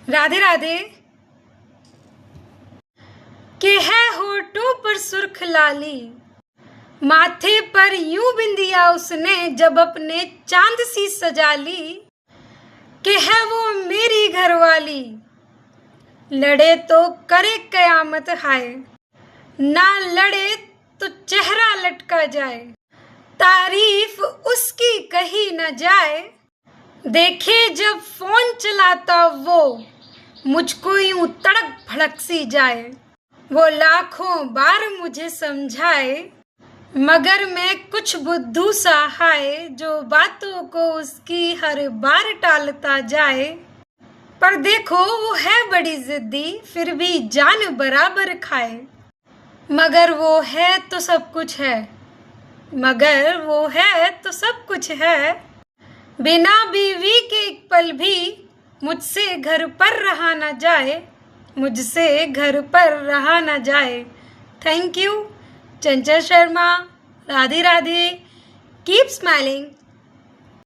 राधे राधे। के है होठों पर सुर्ख लाली, माथे पर यूं बिंदिया उसने जब अपने चांद सी सजा ली। के है वो मेरी घरवाली, लड़े तो करे कयामत हाय, ना लड़े तो चेहरा लटका जाए, तारीफ उसकी कही न जाए। देखे जब फोन चलाता वो, मुझको यूं तड़क भड़क सी जाए। वो लाखों बार मुझे समझाए, मगर मैं कुछ बुद्धू सा हाय, जो बातों को उसकी हर बार टालता जाए। पर देखो वो है बड़ी जिद्दी, फिर भी जान बराबर खाए। मगर वो है तो सब कुछ है, मगर वो है तो सब कुछ है। बिना बीवी के एक पल भी मुझसे घर पर रहा न जाए, मुझसे घर पर रहा न जाए। Thank you Chanchal Sharma. Radhe Radhe. Keep smiling.